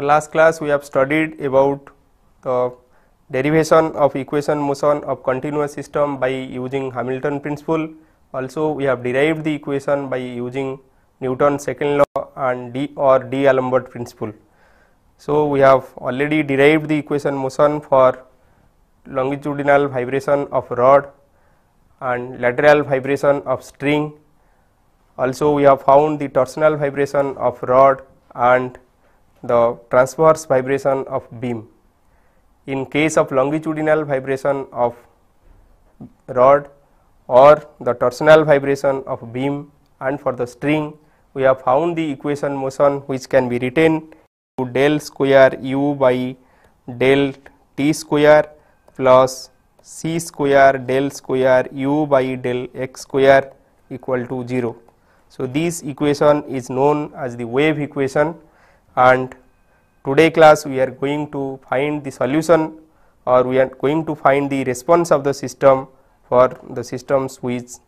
last class we have studied about the derivation of equation motion of continuous system by using Hamilton principle. Also we have derived the equation by using Newton's second law and D'Alembert principle. So we have already derived the equation motion for longitudinal vibration of rod and lateral vibration of string. Also we have found the torsional vibration of rod and the transverse vibration of beam. In case of longitudinal vibration of rod or the torsional vibration of beam, and for the string we have found the equation motion which can be written to del square u by del t square plus c square del square u by del x square equal to 0. So this equation is known as the wave equation, and today class we are going to find the solution, or we are going to find the response of the system for the systems whose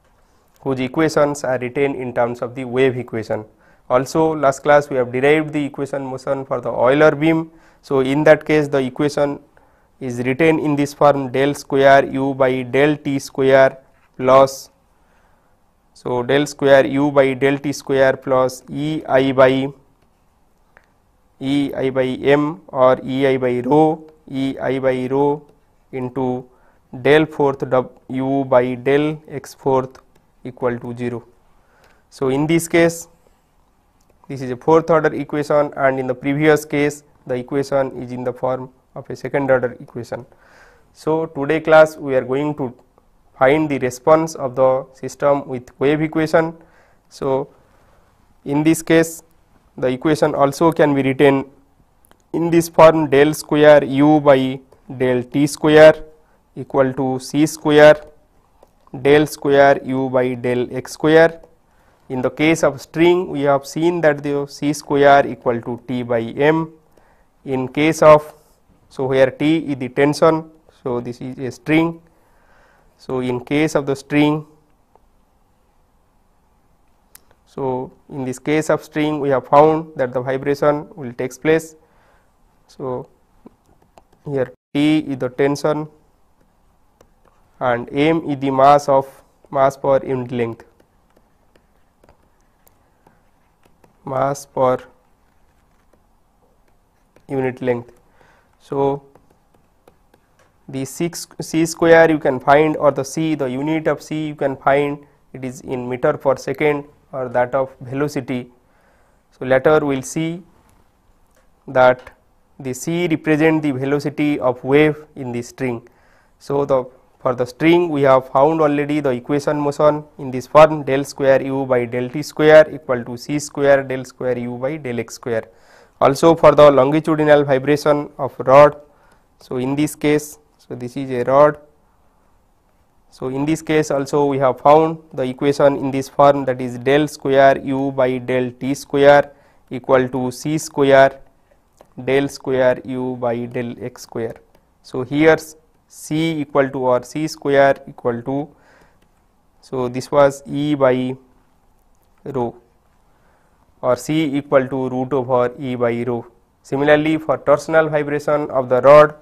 equations are written in terms of the wave equation. Also last class we have derived the equation motion for the Euler beam. So in that case the equation is written in this form del square u by del t square plus, so del square u by del t square plus ei by m or ei by rho into del fourth u by del x fourth equal to 0. So in this case this is a fourth order equation, and in the previous case the equation is in the form of a second order equation. So today class we are going to find the response of the system with wave equation. So in this case the equation also can be written in this form del square u by del t square equal to c square del square u by del x square. In the case of string we have seen that the c square equal to t by m. In case of, so where t is the tension, so this is a string. So in case of the string, so in this case of string we have found that the vibration will takes place. So here T is the tension and m is the mass per unit length, mass per unit length. So the c square you can find, or the c, the unit of c you can find, it is in meter per second or that of velocity. So later we will see that the c represent the velocity of wave in the string. So for the string we have found already the equation motion in this form del square u by del t square equal to c square del square u by del x square. Also for the longitudinal vibration of rod, so in this case, so this is a rod. So in this case also we have found the equation in this form, that is del square u by del t square equal to c square del square u by del x square. So here c equal to, or c square equal to, so this was E by rho, or c equal to root over E by rho. Similarly for torsional vibration of the rod,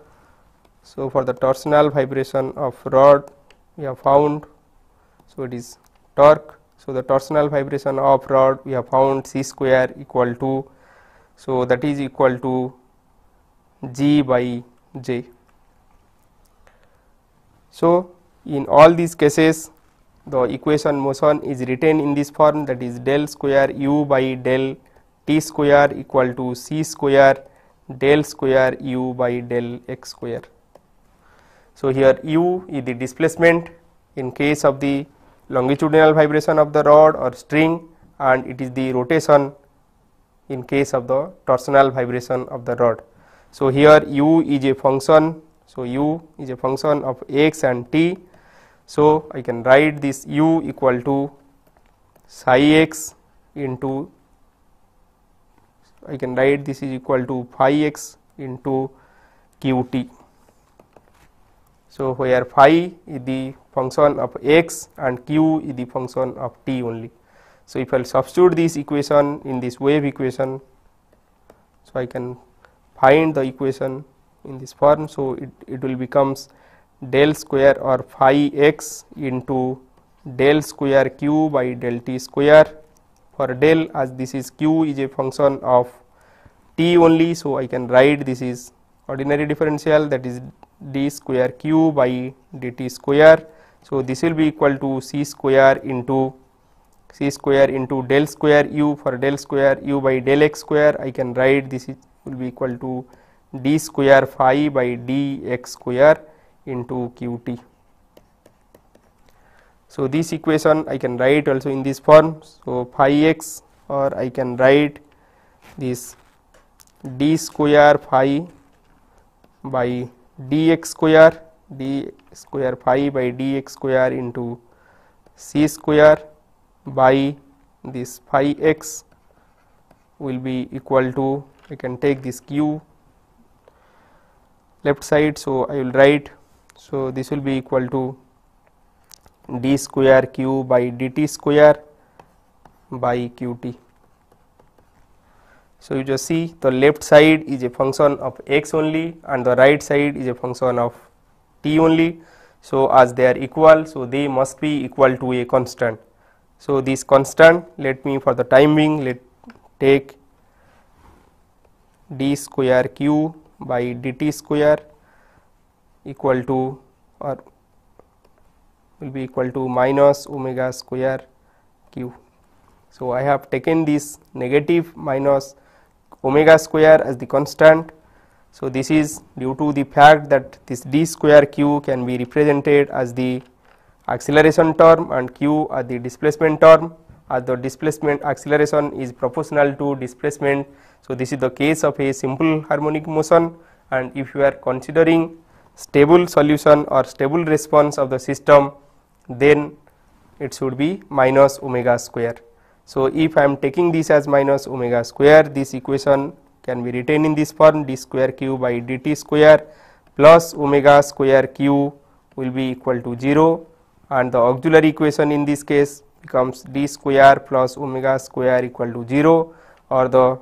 so for the torsional vibration of rod we have found, so it is torque. So the torsional vibration of rod we have found c square equal to, so that is equal to G by J. So in all these cases the equation motion is written in this form, that is del square u by del t square equal to c square del square u by del x square. So here u is the displacement in case of the longitudinal vibration of the rod or string, and it is the rotation in case of the torsional vibration of the rod. So here u is a function, so u is a function of x and t. So I can write this u equal to psi x into, I can write this is equal to phi x into qt. So where phi is the function of x and q is the function of t only. So if I will substitute this equation in this wave equation, so I can find the equation in this form. So, it will becomes del square or phi x into del square q by del t square. For del, as this is q is a function of t only, so I can write this is ordinary differential, that is d square q by dt square. So, this will be equal to c square into del square u. For del square u by del x square, I can write this will be equal to d square phi by dx square into qt. So, this equation I can write also in this form. So, phi x, or I can write this d square phi by dx square, d square phi by dx square into c square by this phi x will be equal to, I can take this q left side. So, I will write, so this will be equal to d square q by dt square by qt. So, you just see the left side is a function of x only and the right side is a function of t only. So, as they are equal, so they must be equal to a constant. So, this constant, let me for the time being let take d square q by dt square equal to, or will be equal to minus omega square q. So, I have taken this negative minus omega square as the constant. So, this is due to the fact that this d square q can be represented as the acceleration term and q as the displacement term, as the displacement acceleration is proportional to displacement. So, this is the case of a simple harmonic motion, and if you are considering stable solution or stable response of the system, then it should be minus omega square. So, if I am taking this as minus omega square, this equation can be written in this form, d square q by dt square plus omega square q will be equal to 0, and the auxiliary equation in this case becomes d square plus omega square equal to 0, or the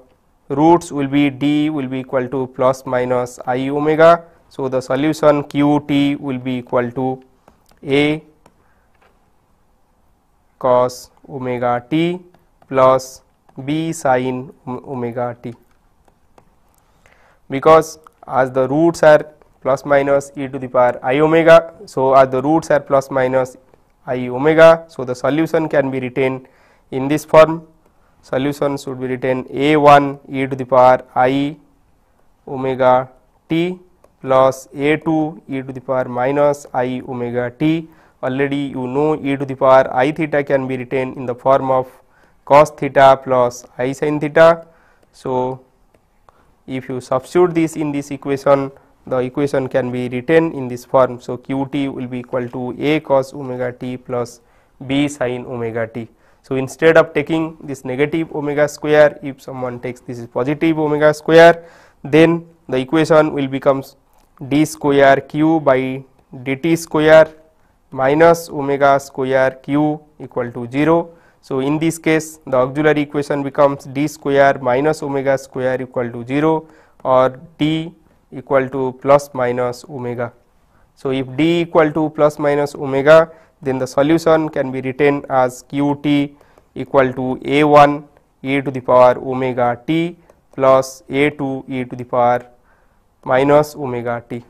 roots will be d will be equal to plus minus I omega. So, the solution q t will be equal to a cos omega t plus b sin omega t, because as the roots are plus minus e to the power I omega. So, as the roots are plus minus I omega, so the solution can be written in this form. Solution should be written a1 e to the power I omega t plus a2 e to the power minus I omega t. Already you know e to the power I theta can be written in the form of cos theta plus I sin theta. So, if you substitute this in this equation, the equation can be written in this form. So, q t will be equal to a cos omega t plus b sin omega t. So, instead of taking this negative omega square, if someone takes this is positive omega square, then the equation will becomes d square q by dt square minus omega square q equal to 0. So, in this case the auxiliary equation becomes d square minus omega square equal to 0, or t equal to plus minus omega. So, if d equal to plus minus omega, then the solution can be written as q t equal to a1 e to the power omega t plus a2 e to the power minus omega t.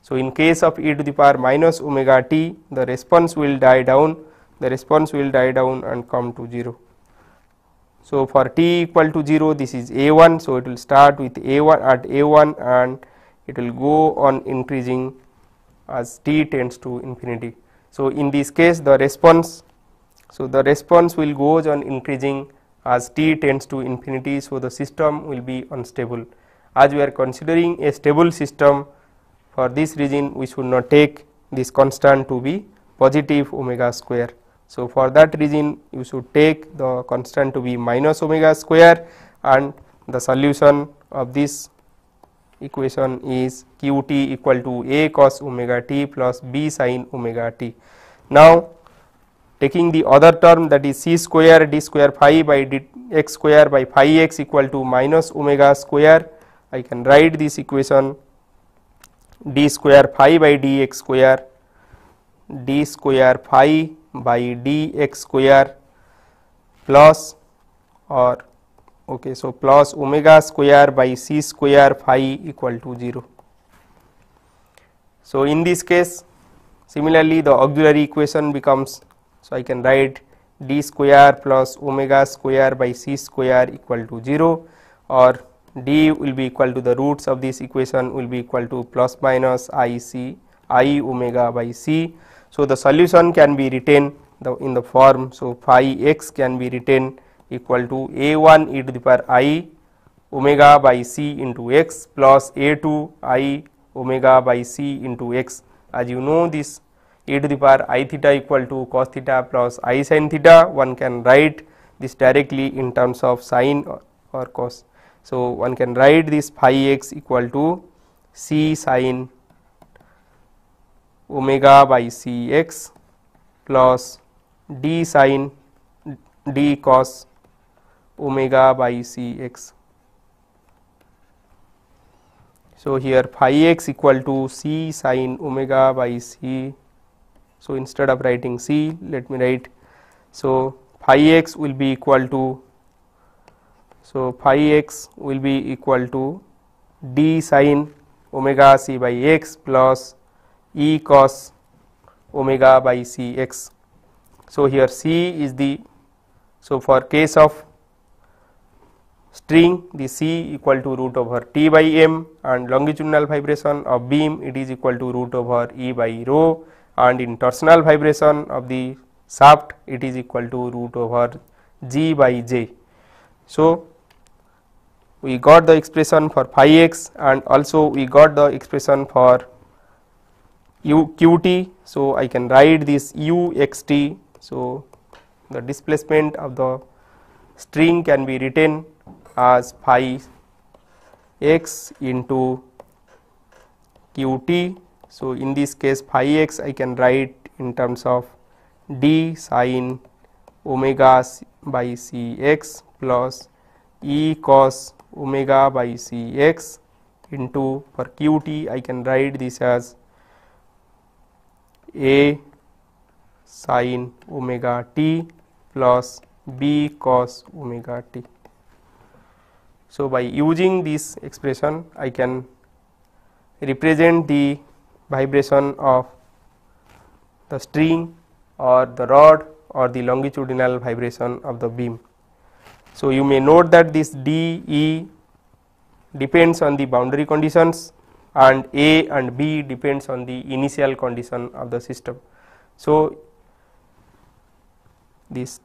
So, in case of e to the power minus omega t, the response will die down, and come to 0. So, for t equal to 0, this is a1. So, it will start with a1 at a1 and it will go on increasing as t tends to infinity. So, in this case the response, will goes on increasing as t tends to infinity. So, the system will be unstable. As we are considering a stable system, for this reason we should not take this constant to be positive omega square. So, for that reason you should take the constant to be minus omega square, and the solution of this equation is q t equal to a cos omega t plus b sin omega t. Now, taking the other term, that is c square d square phi by dx square by phi x equal to minus omega square, I can write this equation d square phi by dx square, d square phi by dx square plus or okay, so plus omega square by c square phi equal to 0. So, in this case similarly the auxiliary equation becomes, so I can write d square plus omega square by c square equal to 0, or d will be equal to the roots of this equation will be equal to plus minus I omega by c. So, the solution can be written in the form, so phi x can be written equal to a1 e to the power I omega by c into x plus a2 I omega by c into x. As you know, this e to the power I theta equal to cos theta plus I sin theta, one can write this directly in terms of sin or cos. So, one can write this phi x equal to c sin omega by c x plus d sin d cos omega by c x. So, here phi x equal to c sin omega by c. So, instead of writing c, let me write, so phi x will be equal to, so phi x will be equal to d sin omega c by x plus e cos omega by c x. So, here c is the, so for case of string the c equal to root over t by m, and longitudinal vibration of beam it is equal to root over e by rho, and in torsional vibration of the shaft it is equal to root over g by j. So, we got the expression for phi x and also we got the expression for qt. So, I can write this u x t. So, the displacement of the string can be written as phi x into qt. So, in this case phi x I can write in terms of d sin omega by c x plus e cos omega by c x into, for qt I can write this as a sin omega t plus b cos omega t. So, by using this expression I can represent the vibration of the string or the rod or the longitudinal vibration of the beam. So, you may note that this d e depends on the boundary conditions and a and b depends on the initial condition of the system. So, this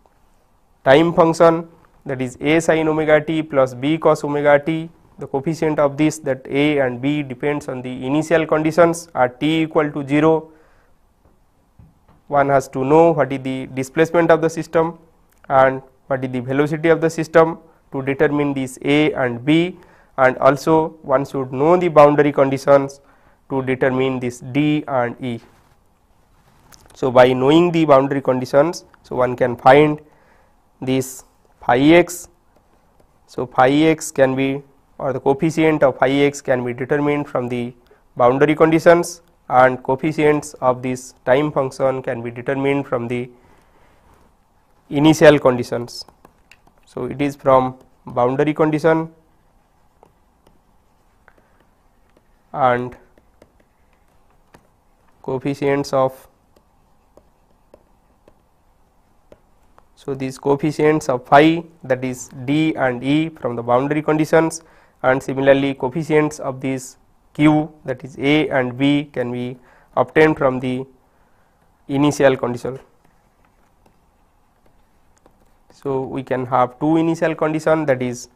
time function, that is a sin omega t plus b cos omega t, the coefficient of this, that a and b depends on the initial conditions. At t equal to 0, one has to know what is the displacement of the system and what is the velocity of the system to determine this a and b, and also one should know the boundary conditions to determine this d and e. So, by knowing the boundary conditions, so one can find this phi x. So, phi x can be, or the coefficient of phi x can be determined from the boundary conditions, and coefficients of this time function can be determined from the initial conditions. So, it is from boundary condition and coefficients of, so these coefficients of phi, that is d and e from the boundary conditions, and similarly coefficients of this q, that is a and b, can be obtained from the initial condition. So, we can have two initial condition, that is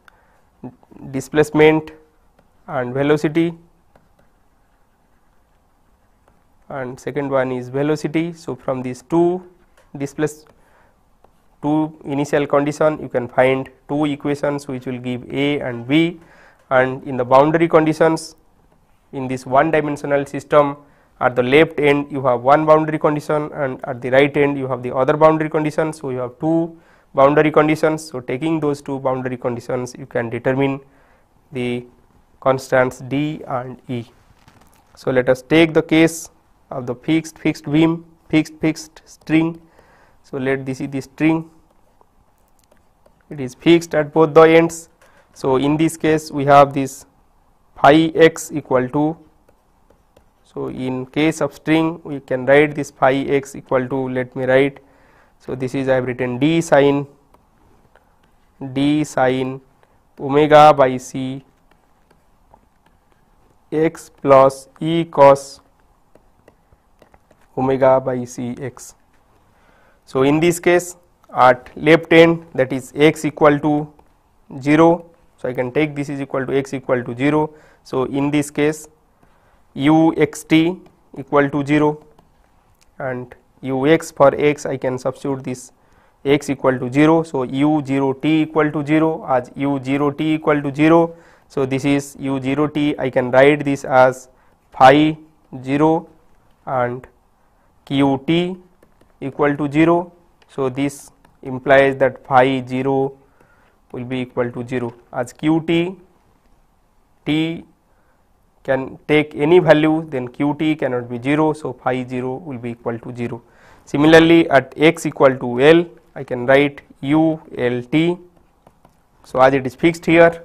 displacement and velocity, and second one is velocity. So, from these two initial condition you can find two equations which will give a and b, and in the boundary conditions in this one dimensional system, at the left end you have one boundary condition and at the right end you have the other boundary condition. So, you have two boundary conditions. So, taking those two boundary conditions you can determine the constants D and E. So let us take the case of the fixed beam, fixed string. So let this is the string, it is fixed at both the ends. So in this case we have this phi x equal to, so in case of string we can write this phi x equal to, let me write, so this is I have written d sin omega by c x plus e cos omega by c x. So in this case at left end, that is x equal to 0, so I can take this is equal to x equal to 0. So in this case u x t equal to 0 and u x, for x I can substitute this x equal to 0. So u 0 t equal to 0, as u 0 t equal to 0. So this is u 0 t, I can write this as phi 0 and q t equal to 0. So this implies that phi 0 will be equal to 0, as q t can take any value, then q t cannot be 0. So phi 0 will be equal to 0. Similarly at x equal to L, I can write u L t. So as it is fixed here,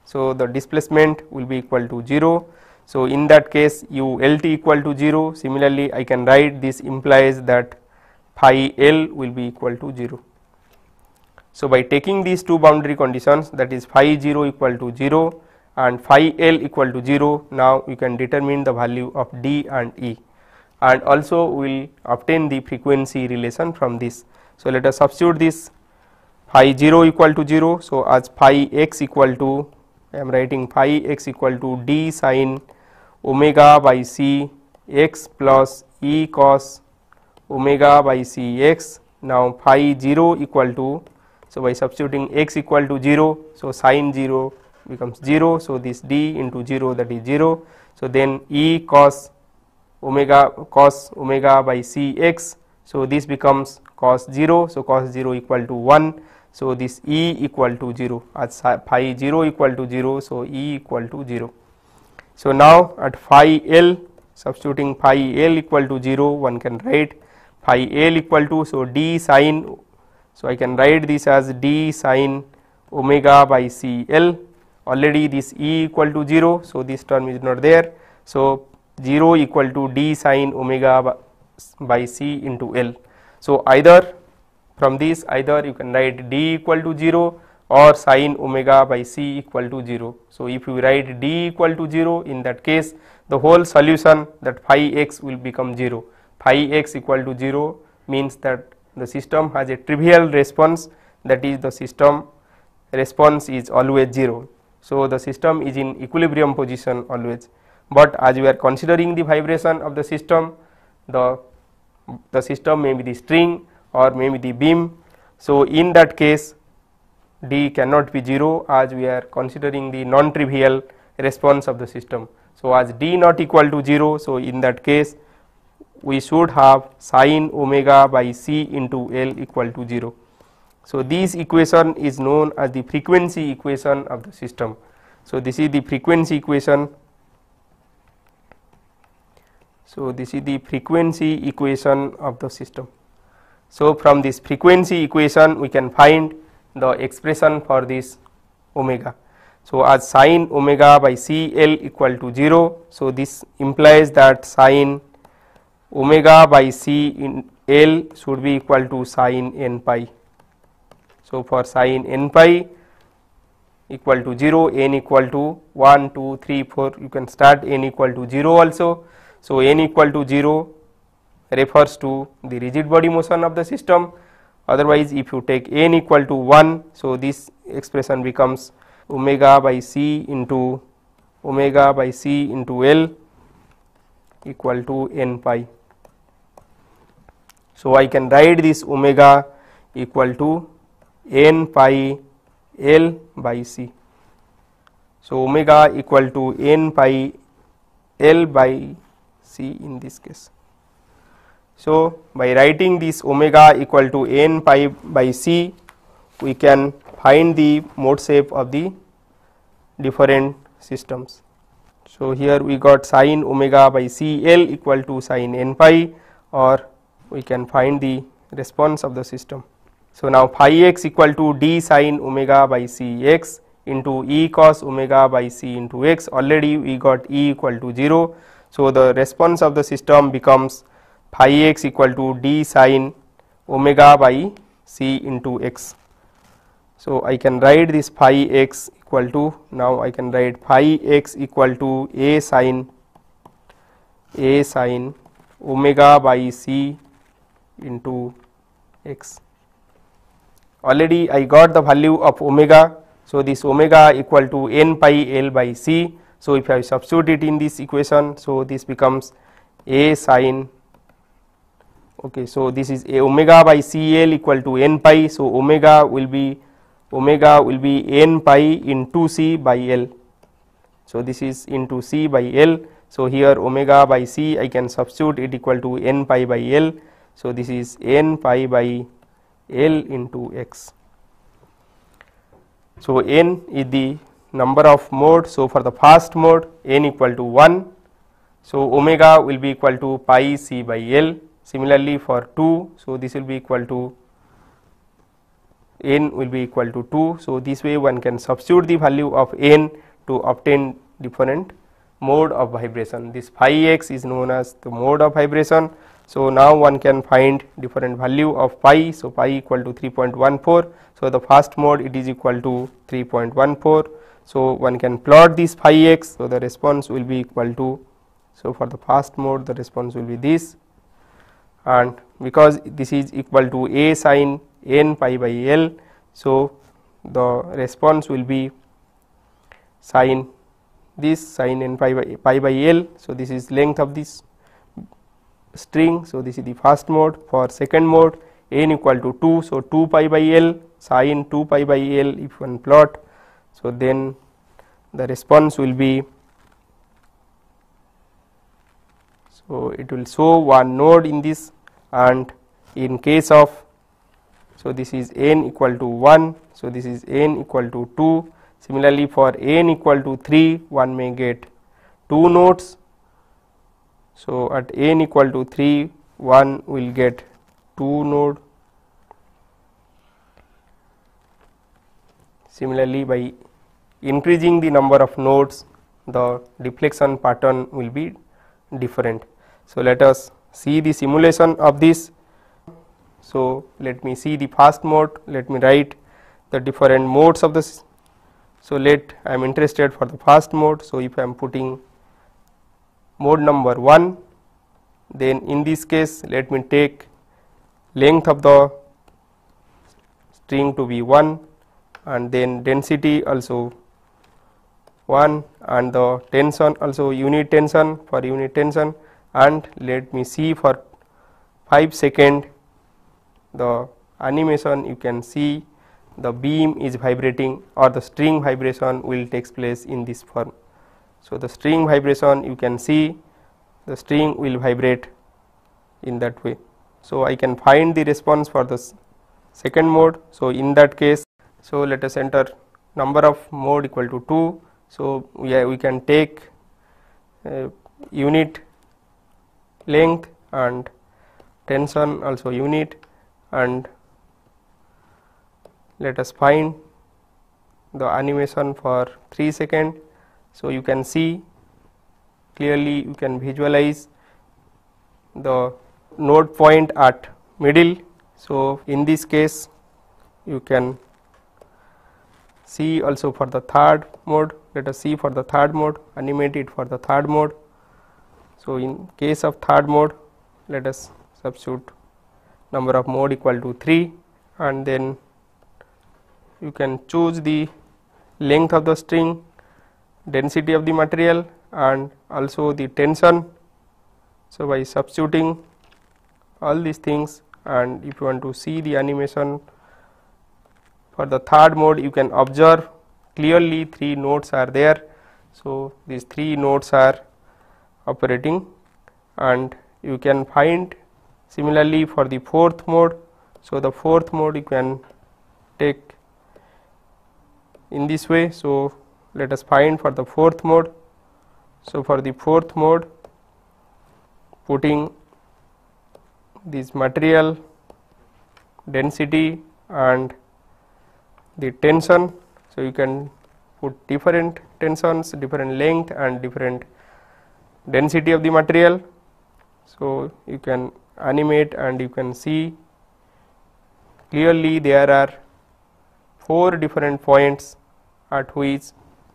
so the displacement will be equal to 0. So in that case u L t equal to 0. Similarly I can write this implies that phi L will be equal to 0. So by taking these two boundary conditions, that is phi 0 equal to 0 and phi L equal to 0, now you can determine the value of D and E, and also we will obtain the frequency relation from this. So let us substitute this phi 0 equal to 0. So as phi x equal to, I am writing phi x equal to d sin omega by c x plus e cos omega by c x. Now phi 0 equal to, so by substituting x equal to 0, so sin 0 becomes 0. So this d into 0, that is 0. So then e cos omega by c x, so this becomes cos 0. So cos 0 equal to 1. So this e equal to 0, as phi 0 equal to 0, so e equal to 0. So now at phi L, substituting phi L equal to 0, one can write phi L equal to, so d sin, so I can write this as d sin omega by c L. Already this e equal to 0, so this term is not there. So 0 equal to d sin omega by c into L. So either from this, either you can write d equal to 0 or sin omega by c equal to 0. So if you write d equal to 0, in that case the whole solution, that phi x will become 0. Phi x equal to 0 means that the system has a trivial response, that is the system response is always 0. So the system is in equilibrium position always, but as we are considering the vibration of the system, the system may be the string or maybe the beam. So in that case d cannot be 0, as we are considering the non-trivial response of the system. So as d not equal to 0, so in that case we should have sin omega by c into L equal to 0. So this equation is known as the frequency equation of the system. So this is the frequency equation. So this is the frequency equation of the system. So from this frequency equation we can find the expression for this omega. So as sin omega by c L equal to 0, so this implies that sin omega by c in L should be equal to sin n pi. So for sin n pi equal to 0, n equal to 1, 2, 3, 4, you can start n equal to 0 also. So n equal to 0 refers to the rigid body motion of the system. Otherwise if you take n equal to 1, so this expression becomes omega by c into L equal to n pi. So I can write this omega equal to n pi L by c. So omega equal to n pi L by c in this case. So by writing this omega equal to n pi by c, we can find the mode shape of the different systems. So, here we got sin omega by C L equal to sin n pi, or we can find the response of the system. So, now phi x equal to d sin omega by C x into e cos omega by C into x, already we got e equal to 0. So, the response of the system becomes phi x equal to d sin omega by C into x. So, I can write this phi x equal to, now I can write phi x equal to a sin omega by C into x. Already I got the value of omega. So, this omega equal to n pi L by C. So, if I substitute it in this equation, so this becomes a sin, okay, so this is a omega by C L equal to n pi. So, omega will be n pi into C by L. So, this is into C by L. So, here omega by C I can substitute it equal to n pi by L. So, this is n pi by L into x. So, n is the number of mode. So, for the first mode n equal to 1. So, omega will be equal to pi C by L. Similarly, for 2, so this will be equal to n will be equal to 2. So, this way one can substitute the value of n to obtain different mode of vibration. This phi x is known as the mode of vibration. So, now one can find different value of pi. So, pi equal to 3.14. So, the first mode it is equal to 3.14. So, one can plot this phi x. So, the response will be equal to, so for the first mode the response will be this, and because this is equal to a sin n pi by L. So, the response will be sin this sin n pi by L. So, this is length of this string. So, this is the first mode. For second mode n equal to 2. So, 2 pi by L sin 2 pi by L if one plot. So, then the response will be, so it will show one node in this, and in case of, so this is n equal to 1. So, this is n equal to 2. Similarly, for n equal to 3 one may get 2 nodes. So, at n equal to 3 one will get 2 node. Similarly, by increasing the number of nodes the deflection pattern will be different. So, let us see the simulation of this. So, let me see the first mode, let me write the different modes of this. So, I am interested for the first mode. So, if I am putting mode number 1, then in this case let me take length of the string to be 1, and then density also 1, and the tension also unit tension for unit tension, and let me see for 5 seconds the animation. You can see the beam is vibrating, or the string vibration will take place in this form. So, the string vibration you can see the string will vibrate in that way. So, I can find the response for the second mode. So, in that case, so let us enter number of mode equal to 2. So, we can take unit length and tension also unit, and let us find the animation for 3 seconds. So, you can see clearly, you can visualize the node point at middle. So, in this case you can see also for the third mode. Let us see for the third mode, animate it for the third mode. So, in case of third mode, let us substitute number of mode equal to 3, and then you can choose the length of the string, density of the material, and also the tension. So, by substituting all these things, and if you want to see the animation for the third mode, you can observe clearly 3 nodes are there. So, these 3 nodes are operating, and you can find similarly for the fourth mode. So, the fourth mode you can take in this way. So, let us find for the fourth mode. So, for the fourth mode, putting this material density and the tension. So, you can put different tensions, different length and different density of the material. So, you can animate and you can see clearly there are 4 different points at which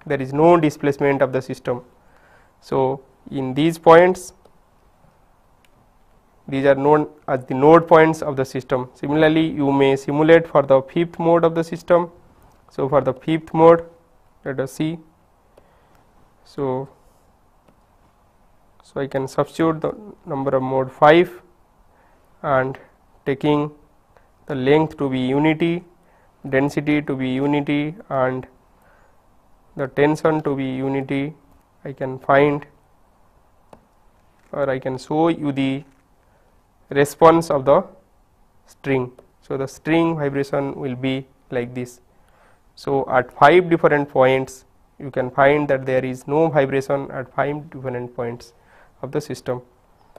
there is no displacement of the system. So, in these points, these are known as the node points of the system. Similarly, you may simulate for the fifth mode of the system. So, for the fifth mode, let us see. So, I can substitute the number of mode 5 and taking the length to be unity, density to be unity and the tension to be unity. I can find or I can show you the response of the string. So, the string vibration will be like this. So, at 5 different points you can find that there is no vibration at 5 different points of the system.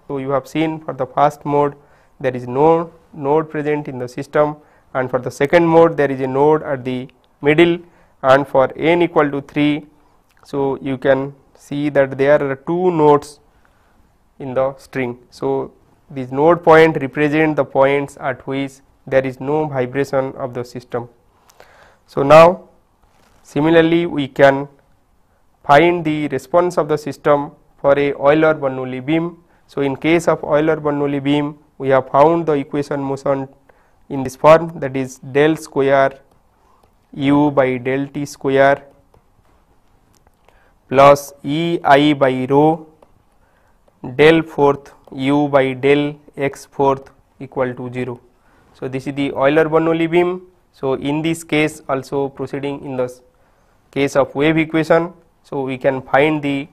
So, you have seen for the first mode there is no node present in the system, and for the second mode there is a node at the middle, and for n equal to 3. So, you can see that there are 2 nodes in the string. So, these node point represent the points at which there is no vibration of the system. So, now similarly we can find the response of the system for a Euler-Bernoulli beam. So, in case of Euler-Bernoulli beam, we have found the equation motion in this form, that is del square u by del t square plus E I by rho del fourth u by del x fourth equal to 0. So, this is the Euler-Bernoulli beam. So, in this case also proceeding in the case of wave equation. So, we can find the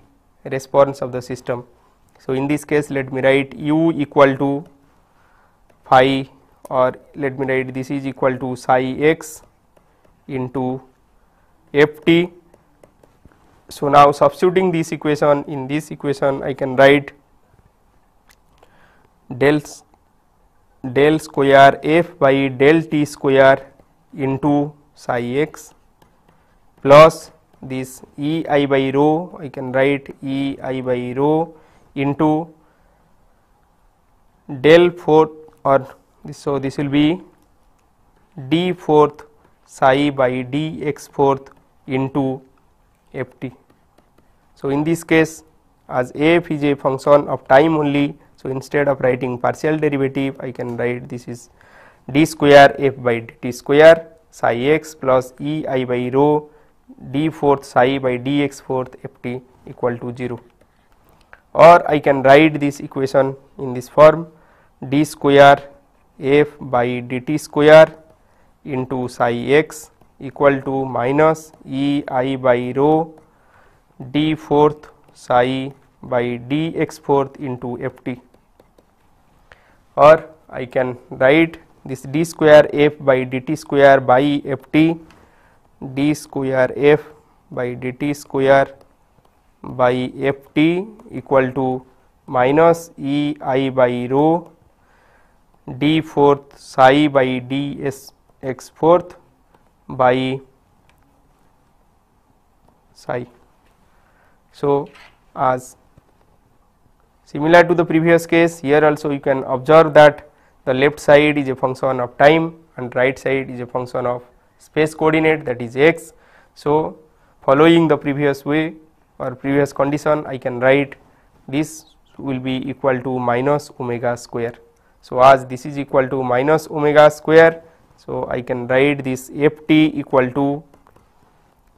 response of the system. So, in this case let me write u equal to phi, or let me write this is equal to psi x into f t. So, now substituting this equation in this equation, I can write del square f by del t square into psi x plus this E I by rho, I can write E I by rho into del fourth, or this, so this will be d fourth psi by d x fourth into f t. So, in this case as f is a function of time only, so instead of writing partial derivative I can write this is d square f by dt square psi x plus E I by rho d fourth psi by dx fourth f t equal to 0, or I can write this equation in this form d square f by dt square into psi x equal to minus E I by rho d fourth psi by dx fourth into f t, or I can write this d square f by dt square by f t, d square f by dt square by f t equal to minus E I by rho d fourth psi by d x fourth by psi. So, as similar to the previous case, here also you can observe that the left side is a function of time and right side is a function of space coordinate, that is x. So, following the previous way or previous condition, I can write this will be equal to minus omega square. So, as this is equal to minus omega square, so I can write this f t equal to,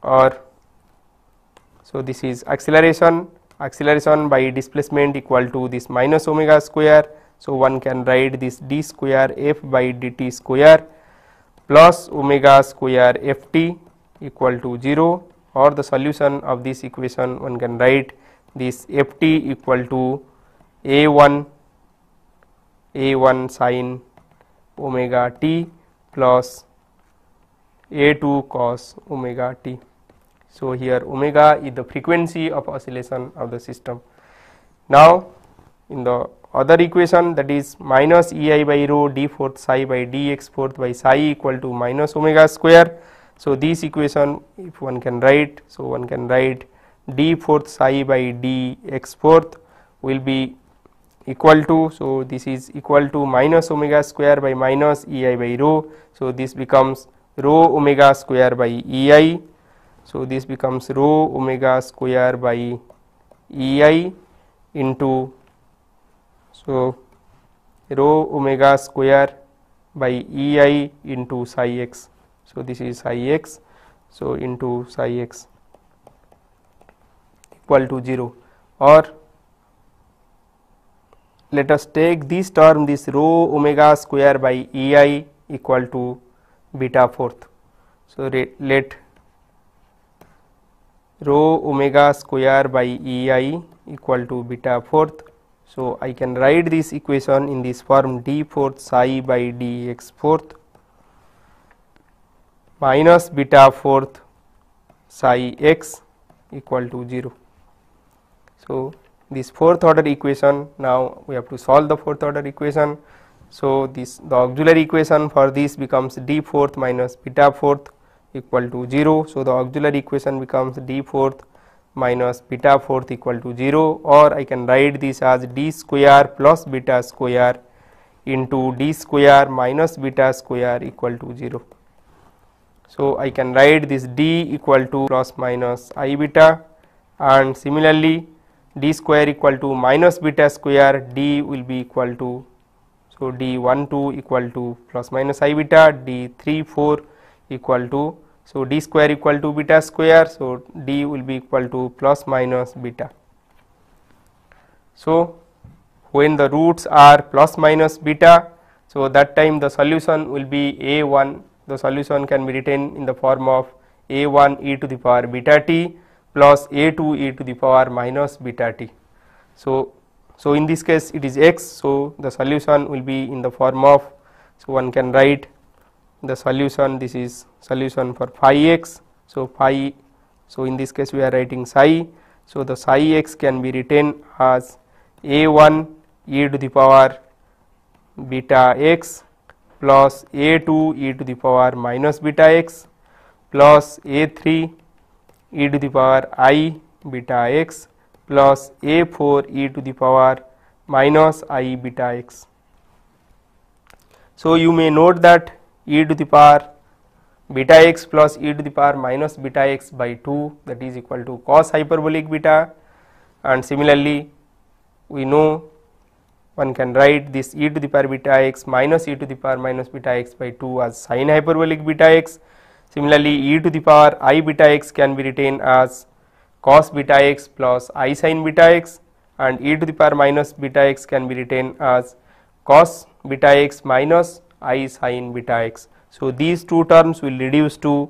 or so this is acceleration by displacement equal to this minus omega square. So, one can write this d square f by dt square plus omega square f t equal to 0, or the solution of this equation one can write this f t equal to a1 sin omega t plus a2 cos omega t. So here omega is the frequency of oscillation of the system. Now in the other equation, that is minus ei by rho d fourth psi by dx fourth by psi equal to minus omega square. So this equation, if one can write, so one can write d fourth psi by dx fourth will be equal to, so this is equal to minus omega square by minus ei by rho. So this becomes rho omega square by ei. So this becomes rho omega square by ei into, so rho omega square by ei into psi x. So this is psi x, so into psi x equal to 0, or let us take this term, this rho omega square by ei equal to beta fourth. So let rho omega square by ei equal to beta fourth. So I can write this equation in this form, d fourth psi by dx fourth minus beta fourth psi x equal to 0. So this fourth order equation, now we have to solve the fourth order equation. So this, the auxiliary equation for this becomes d fourth minus beta fourth equal to 0. So the auxiliary equation becomes d fourth minus beta fourth equal to 0, or I can write this as d square plus beta square into d square minus beta square equal to 0. So I can write this d equal to plus minus I beta, and similarly d square equal to minus beta square, d will be equal to, so d 1 2 equal to plus minus I beta, d 3 4 equal to, so d square equal to beta square, so d will be equal to plus minus beta. So when the roots are plus minus beta, so that time the solution will be a1, the solution can be written in the form of a1 e to the power beta t plus a2 e to the power minus beta t. So in this case it is x, so the solution will be in the form of, so one can write the solution, this is solution for phi x. So phi, so in this case we are writing psi, so the psi x can be written as a1 e to the power beta x plus a2 e to the power minus beta x plus a3 e to the power I beta x plus a4 e to the power minus I beta x. So you may note that e to the power beta x plus e to the power minus beta x by 2, that is equal to cos hyperbolic beta, and similarly we know one can write this e to the power beta x minus e to the power minus beta x by 2 as sin hyperbolic beta x. Similarly e to the power I beta x can be written as cos beta x plus I sin beta x, and e to the power minus beta x can be written as cos beta x minus I sin beta x. So these two terms will reduce to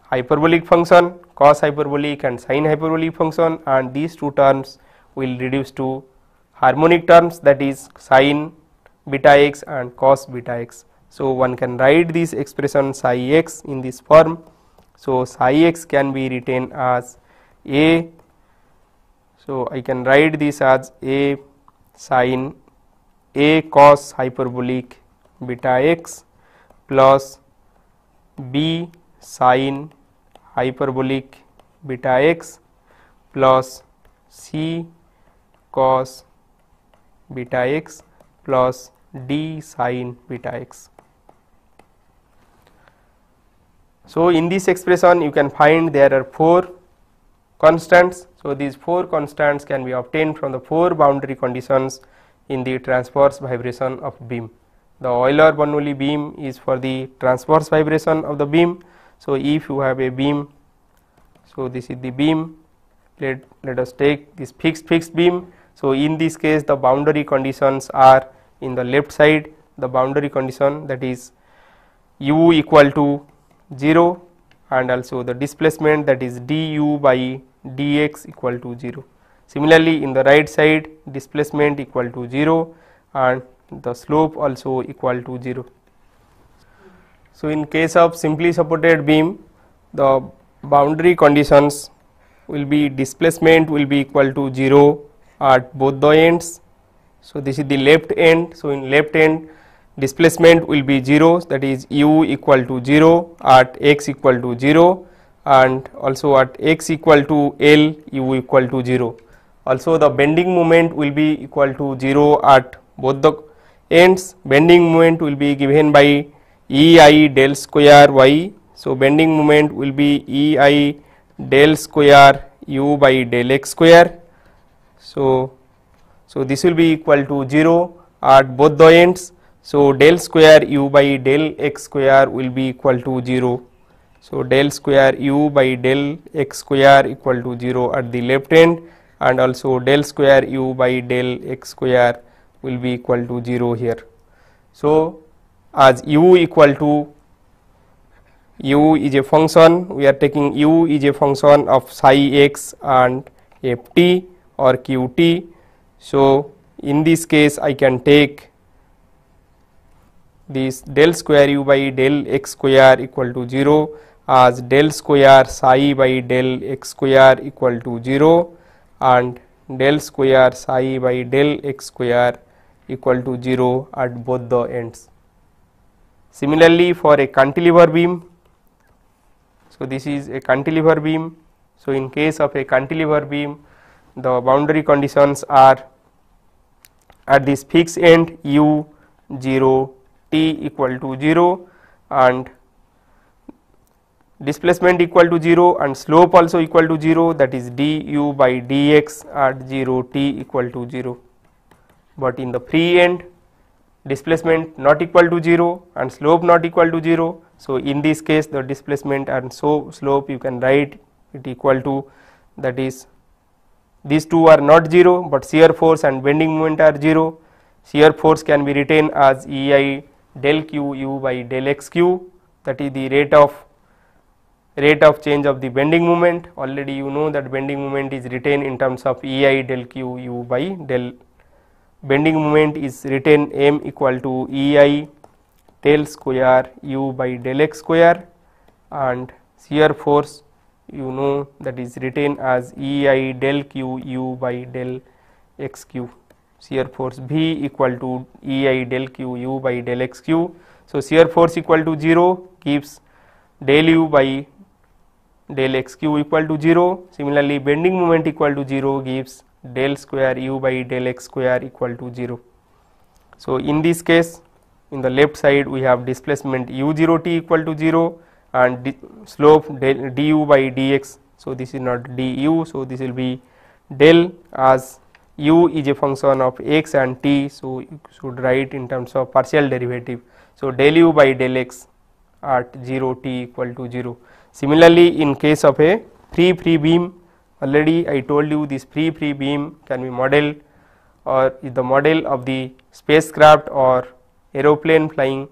hyperbolic function, cos hyperbolic and sin hyperbolic function, and these two terms will reduce to harmonic terms, that is sin beta x and cos beta x. So one can write this expression psi x in this form. So psi x can be written as a, so I can write this as a sin a cos hyperbolic beta x plus b sin hyperbolic beta x plus c cos beta x plus d sin beta x. So in this expression you can find there are 4 constants. So these 4 constants can be obtained from the 4 boundary conditions in the transverse vibration of beam. The Euler-Bernoulli beam is for the transverse vibration of the beam. So if you have a beam, so this is the beam, let us take this fixed beam. So in this case the boundary conditions are in the left side, the boundary condition, that is u equal to 0, and also the displacement, that is du by dx equal to 0. Similarly in the right side, displacement equal to 0 and the slope also equal to 0. So in case of simply supported beam, the boundary conditions will be displacement will be equal to 0 at both the ends. So, this is the left end. So, in left end displacement will be 0, that is u equal to 0 at x equal to 0, and also at x equal to L u equal to 0. Also the bending moment will be equal to 0 at both the ends. Bending moment will be given by EI del square y. So, bending moment will be EI del square u by del x square. So, this will be equal to 0 at both the ends. So, del square u by del x square will be equal to 0. So, del square u by del x square equal to 0 at the left end, and also del square u by del x square will be equal to 0 here. So, as u equal to, u is a function, we are taking u is a function of psi x and ft or qt. So, in this case I can take this del square u by del x square equal to 0 as del square psi by del x square equal to 0 and del square psi by del x square equal to 0 at both the ends. Similarly, for a cantilever beam, so this is a cantilever beam. So, in case of a cantilever beam, the boundary conditions are at this fixed end u 0 t equal to 0 and displacement equal to 0 and slope also equal to 0, that is du by dx at 0 t equal to 0. But in the free end, displacement not equal to 0 and slope not equal to 0. So, in this case the displacement and slope you can write it equal to, that is these two are not 0, but shear force and bending moment are 0. Shear force can be written as EI del q u by del x q, that is the rate of change of the bending moment. Already you know that bending moment is written in terms of EI del q u by del, bending moment is written m equal to EI del square u by del x square, and shear force you know that is written as EI del q u by del x q. Shear force V equal to EI del q u by del x q. So, shear force equal to 0 gives del u by del x q equal to 0. Similarly, bending moment equal to 0 gives del square u by del x square equal to 0. So, in this case, in the left side we have displacement u 0 t equal to 0 and slope del du by dx. So, this is not du. So, this will be del, as u is a function of x and t. So, you should write in terms of partial derivative. So, del u by del x at 0 t equal to 0. Similarly, in case of a free beam, already I told you this free beam can be modeled or is the model of the spacecraft or aeroplane flying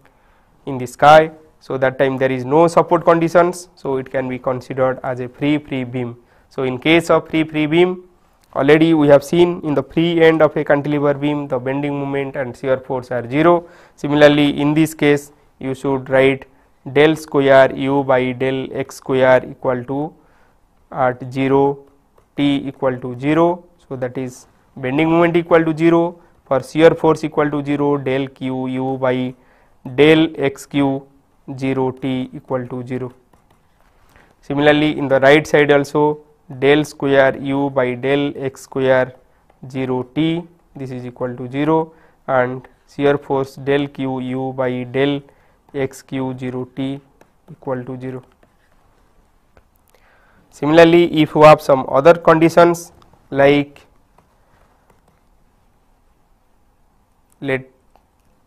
in the sky. So, that time there is no support conditions. So, it can be considered as a free beam. So, in case of free beam, already we have seen in the free end of a cantilever beam the bending moment and shear force are 0. Similarly, in this case you should write del square u by del x square equal to at 0 t equal to 0. So, that is bending moment equal to 0, for shear force equal to 0 del q u by del x q 0 t equal to 0. Similarly, in the right side also del square u by del x square 0 t, this is equal to 0, and shear force del q u by del x q 0 t equal to 0. Similarly, if you have some other conditions like let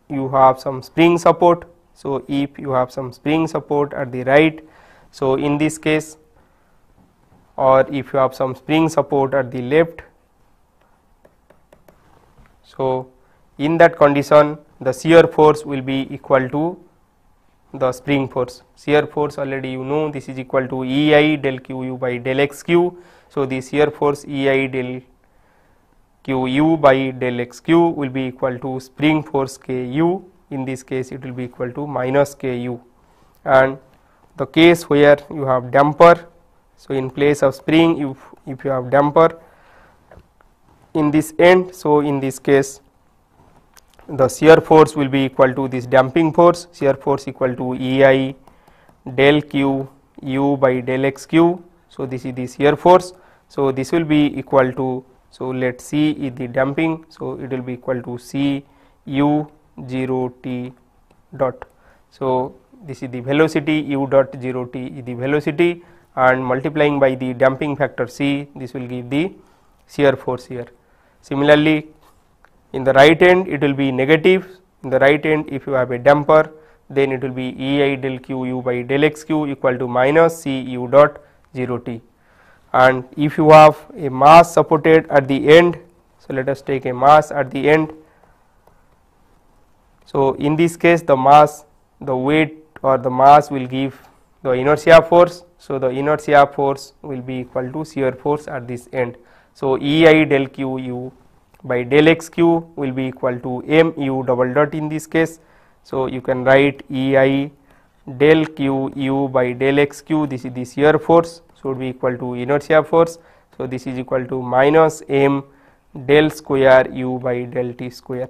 you have some spring support. So, if you have some spring support at the right, so in this case, or if you have some spring support at the left, so in that condition the shear force will be equal to the spring force. Shear force already you know, this is equal to EI del q u by del x q. So, the shear force EI del q u by del x q will be equal to spring force k u. In this case it will be equal to minus k u, and the case where you have damper, So, in place of spring, if you have damper in this end, so in this case the shear force will be equal to this damping force, shear force equal to EI del Q U by del X Q. So, this is the shear force. So, this will be equal to, so let C is the damping, so it will be equal to C U 0 T dot. So, this is the velocity, U dot 0 T is the velocity, and multiplying by the damping factor C, this will give the shear force here. Similarly, in the right end it will be negative. In the right end, if you have a damper, then it will be EI del Q U by del X Q equal to minus C U dot 0 T. And if you have a mass supported at the end, so let us take a mass at the end. So, in this case the mass, the weight or the mass will give the inertia force. So, the inertia force will be equal to shear force at this end. So, EI del Q U by del X Q will be equal to M U double dot in this case. So, you can write EI del Q U by del X Q, this is the shear force, so it will be equal to inertia force. So, this is equal to minus M del square U by del T square.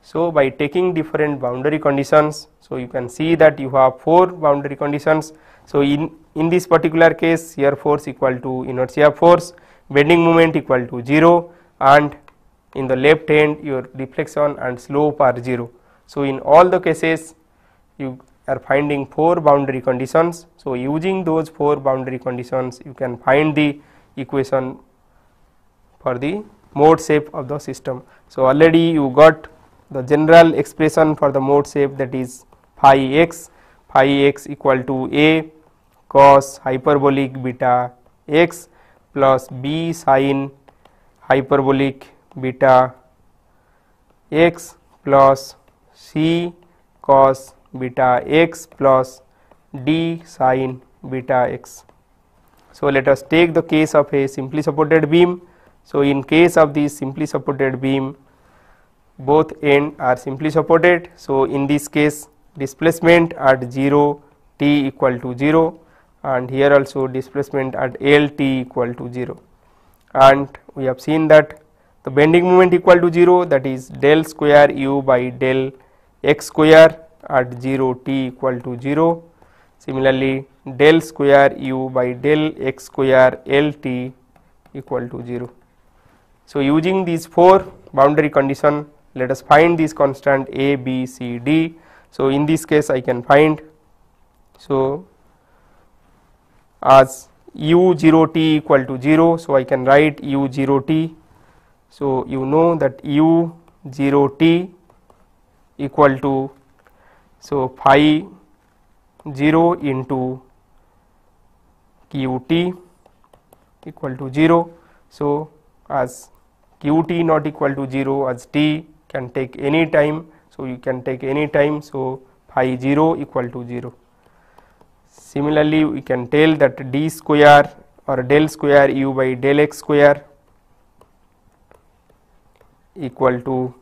So, by taking different boundary conditions, so you can see that you have 4 boundary conditions. So, in this particular case, shear force equal to inertia force, bending moment equal to 0, and in the left hand your deflection and slope are 0. So, in all the cases you are finding 4 boundary conditions. So, using those 4 boundary conditions you can find the equation for the mode shape of the system. So, already you got the general expression for the mode shape, that is phi x equal to A cos hyperbolic beta x plus B sin hyperbolic beta x plus C cos beta x plus D sin beta x. So, let us take the case of a simply supported beam. So, in case of the simply supported beam, both ends are simply supported. So, in this case displacement at 0 t equal to 0, and here also displacement at L t equal to 0, and we have seen that the bending moment equal to 0, that is del square U by del x square at 0 t equal to 0. Similarly, del square U by del x square L t equal to 0. So, using these 4 boundary condition, let us find this constant A, B, C, D. So, in this case I can find, so as U 0 t equal to 0, so I can write U 0 t. So, you know that U 0 t equal to, so phi 0 into Q t equal to 0. So, as Q t not equal to 0, as t can take any time, so you can take any time, so phi 0 equal to 0. Similarly, we can tell that d square or del square U by del x square equal to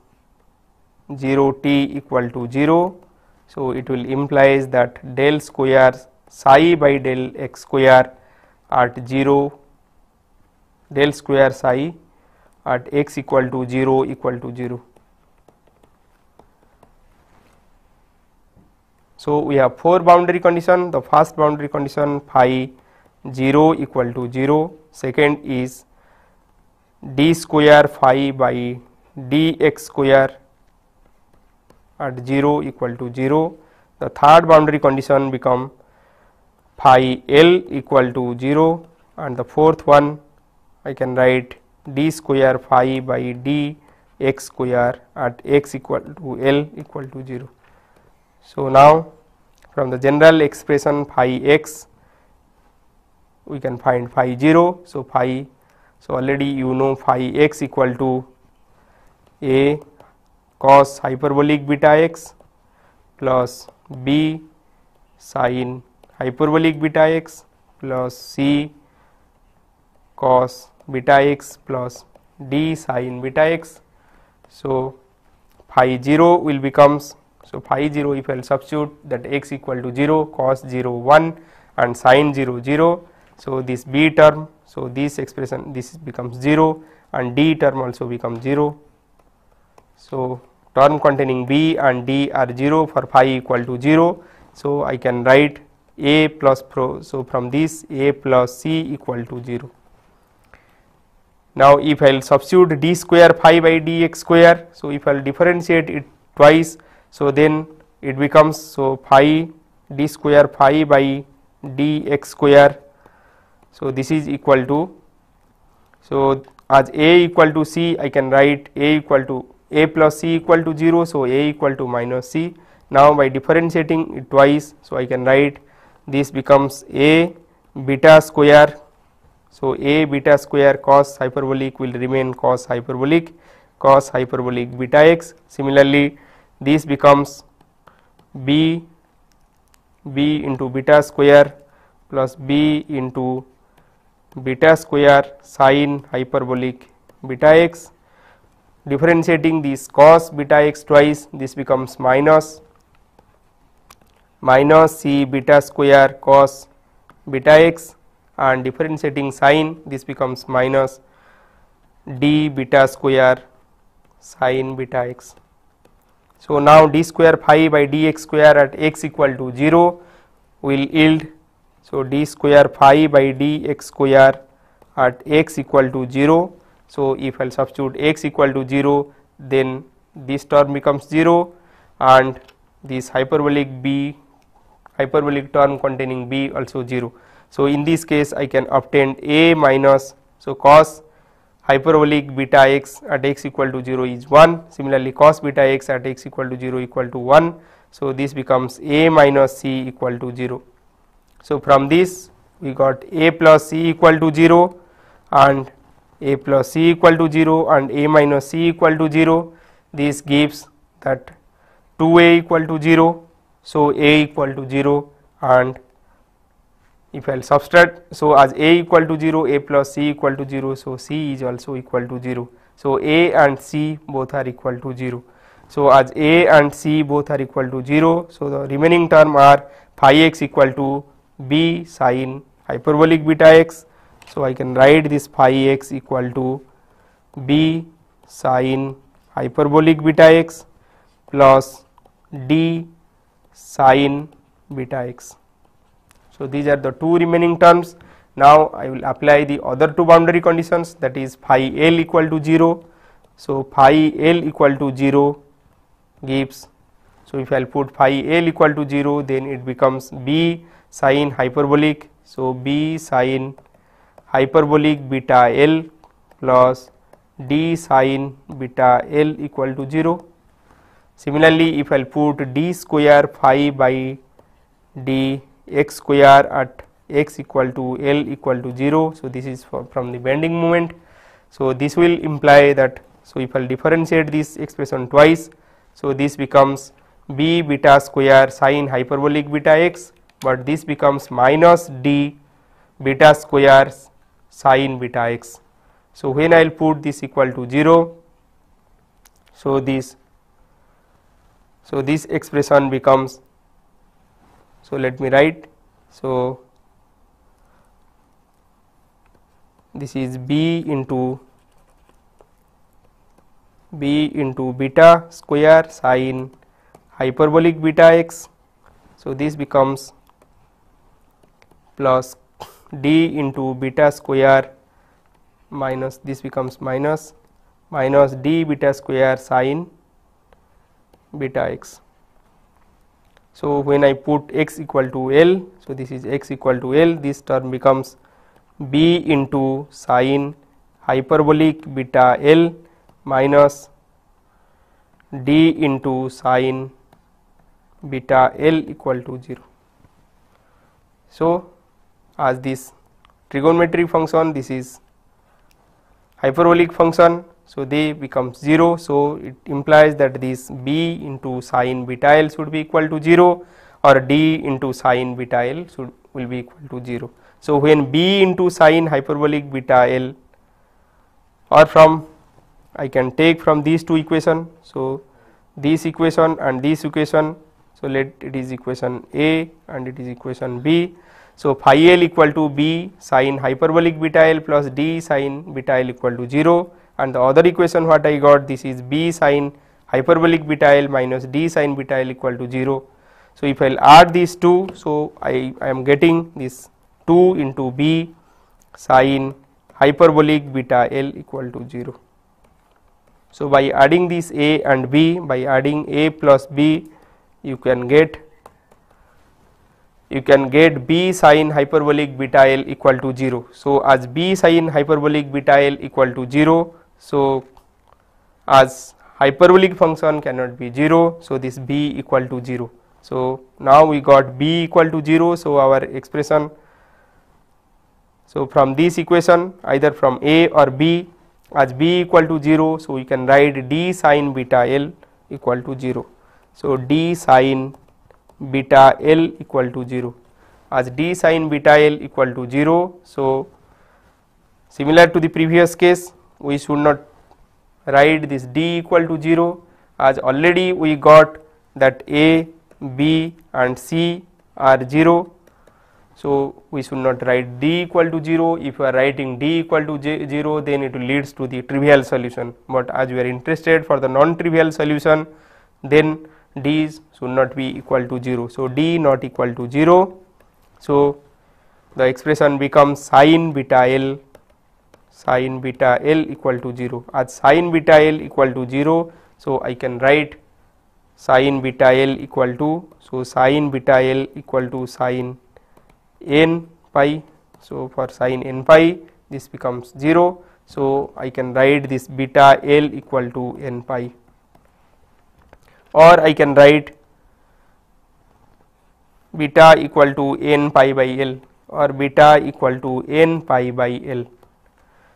0 t equal to 0. So, it will implies that del square psi by del x square at 0, del square psi at x equal to 0 equal to 0. So, we have 4 boundary condition. The first boundary condition phi 0 equal to 0, second is d square phi by dx square at 0 equal to 0. The third boundary condition become phi L equal to 0, and the fourth one I can write d square phi by d x square at x equal to L equal to 0. So, now from the general expression phi x we can find phi 0. So, phi, so already you know phi x equal to A cos hyperbolic beta x plus B sin hyperbolic beta x plus C cos beta x plus D sin beta x. So, phi 0 will becomes, so phi 0 if I will substitute that x equal to 0, cos 0 1 and sin 0 0. So this b term, so this expression, this becomes 0 and d term also becomes 0. So term containing b and d are 0 for phi equal to 0. So I can write a plus pro, so from this a plus c equal to 0. Now if I will substitute d square phi by dx square, so if I will differentiate it twice, so then it becomes, so phi d square phi by dx square, so this is equal to, so as a equal to c, I can write a equal to a plus c equal to 0, so a equal to minus c. Now by differentiating it twice, so I can write this becomes a beta square, so a beta square cos hyperbolic will remain cos hyperbolic beta x. Similarly this becomes b into beta square plus b into beta square sin hyperbolic beta x. Differentiating this cos beta x twice, this becomes minus c beta square cos beta x, and differentiating sin, this becomes minus d beta square sin beta x. So now d square phi by dx square at x equal to 0 will yield, so d square phi by dx square at x equal to 0. So if I will substitute x equal to 0, then this term becomes 0 and this hyperbolic term containing b also 0. So in this case I can obtain a minus, so cos hyperbolic beta x at x equal to 0 is 1. Similarly cos beta x at x equal to 0 equal to 1. So this becomes a minus c equal to 0. So from this we got a plus c equal to 0 and a plus c equal to 0 and a minus c equal to 0. This gives that 2a equal to 0. So a equal to 0, and if I will subtract, so as a equal to 0, a plus c equal to 0, so c is also equal to 0. So a and c both are equal to 0. So as a and c both are equal to 0, so the remaining term are phi x equal to b sin hyperbolic beta x. So I can write this phi x equal to b sin hyperbolic beta x plus d sin beta x. So these are the two remaining terms. Now I will apply the other two boundary conditions, that is phi l equal to 0. So phi l equal to 0 gives, so if I will put phi l equal to 0, then it becomes b sin hyperbolic, so b sin hyperbolic beta l plus d sin beta l equal to 0. Similarly if I will put d square phi by d x square at x equal to l equal to 0, so this is from the bending moment. So this will imply that, so if I will differentiate this expression twice, so this becomes b beta square sin hyperbolic beta x, but this becomes minus d beta square sin beta x. So when I will put this equal to 0, so this expression becomes, so let me write, so this is b into beta square sin hyperbolic beta x. So this becomes plus d into beta square minus, this becomes minus d beta square sin beta x. So when I put x equal to l, so this is x equal to l, this term becomes b into sin hyperbolic beta l minus d into sin beta l equal to 0. So as this trigonometric function, this is hyperbolic function, so they become 0. So it implies that this b into sin beta l should be equal to 0, or d into sin beta l will be equal to 0. So when b into sin hyperbolic beta l, or from I can take from these two equation, so this equation and this equation, so let it is equation A and it is equation B. So phi L equal to B sin hyperbolic beta L plus D sin beta L equal to 0, and the other equation what I got, this is B sin hyperbolic beta L minus D sin beta L equal to 0. So if I will add these two, so I am getting this 2 into B sin hyperbolic beta L equal to 0. So by adding this A and B, by adding A plus B, you can get B sin hyperbolic beta L equal to 0. So as B sin hyperbolic beta L equal to 0, so as hyperbolic function cannot be 0, so this B equal to 0. So now we got B equal to 0, so our expression, so from this equation either from A or B, as B equal to 0, so we can write D sin beta L equal to 0. So D sin beta L equal to 0, as D sin beta L equal to 0. So similar to the previous case, we should not write this D equal to 0, as already we got that A, B and C are 0. So we should not write D equal to 0. If you are writing D equal to 0, then it leads to the trivial solution, but as we are interested for the non-trivial solution, then D should not be equal to 0. So D not equal to 0. So the expression becomes sin beta L equal to 0. As sin beta L equal to 0, so I can write sin beta L equal to, so sin beta L equal to sin n pi. So for sin n pi, this becomes 0. So I can write this beta L equal to n pi, or I can write beta equal to n pi by L, or beta equal to n pi by L.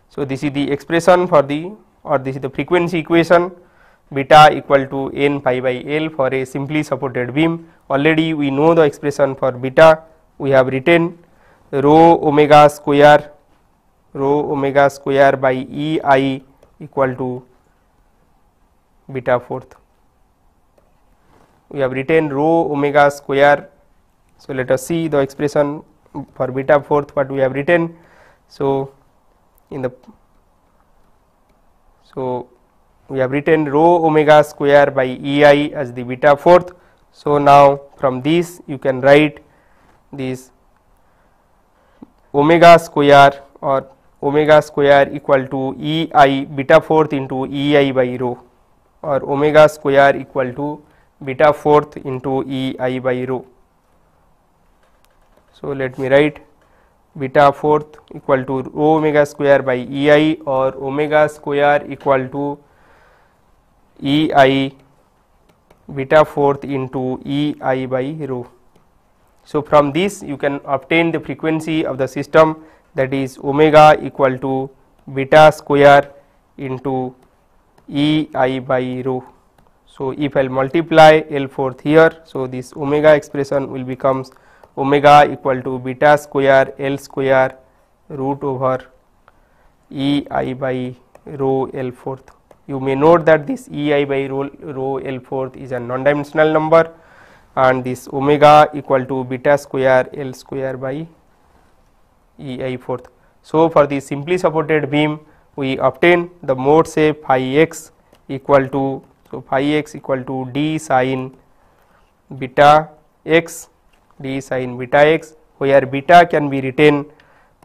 So this is the expression for the, or this is the frequency equation, beta equal to n pi by L for a simply supported beam. Already we know the expression for beta. We have written rho omega square by EI equal to beta fourth. We have written rho omega square. So let us see the expression for beta fourth what we have written. So we have written rho omega square by EI as the beta fourth. So now from this you can write this omega square, or omega square equal to EI beta fourth into EI by rho, or omega square equal to beta fourth into EI by rho. So let me write beta fourth equal to rho omega square by EI, or omega square equal to EI beta fourth into EI by rho. So from this you can obtain the frequency of the system, that is omega equal to beta square into EI by rho. So if I will multiply L fourth here, so this omega expression will becomes omega equal to beta square L square root over EI by rho L fourth. You may note that this EI by rho L fourth is a non-dimensional number, and this omega equal to beta square L square by EI fourth. So for the simply supported beam, we obtain the mode shape phi x equal to, so phi x equal to d sin beta x, where beta can be written.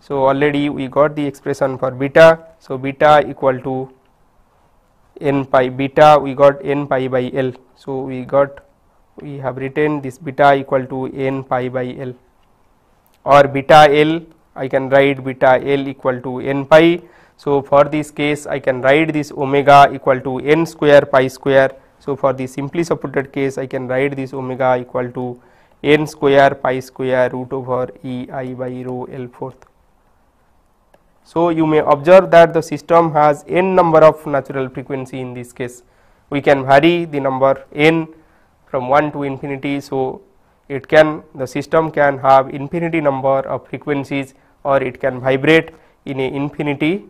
So already we got the expression for beta. So beta equal to n pi, beta we got n pi by L. So we have written this beta equal to n pi by L, or beta L I can write beta L equal to n pi. So for this case I can write this omega equal to n square pi square. So for the simply supported case I can write this omega equal to n square pi square root over EI by rho L fourth. So you may observe that the system has n number of natural frequency. In this case we can vary the number n from 1 to infinity. So it can, the system can have infinity number of frequencies, or it can vibrate in a infinity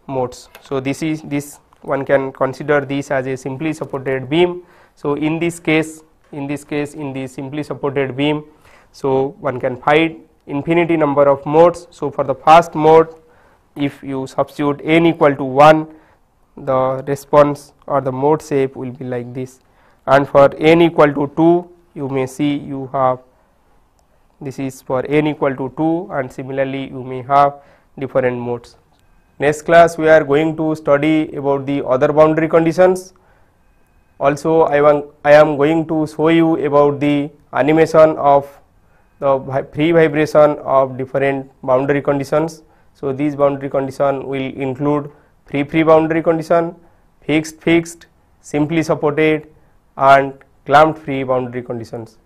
modes. So this one can consider this as a simply supported beam. So in this case in the simply supported beam, so one can find infinity number of modes. So, for the first mode, if you substitute n equal to 1, the response or the mode shape will be like this, and for n equal to 2, you may see you have, this is for n equal to 2, and similarly you may have different modes. Next class we are going to study about the other boundary conditions. Also I am going to show you about the animation of the free vibration of different boundary conditions. So, these boundary condition will include free boundary condition, fixed, simply supported and clamped free boundary conditions.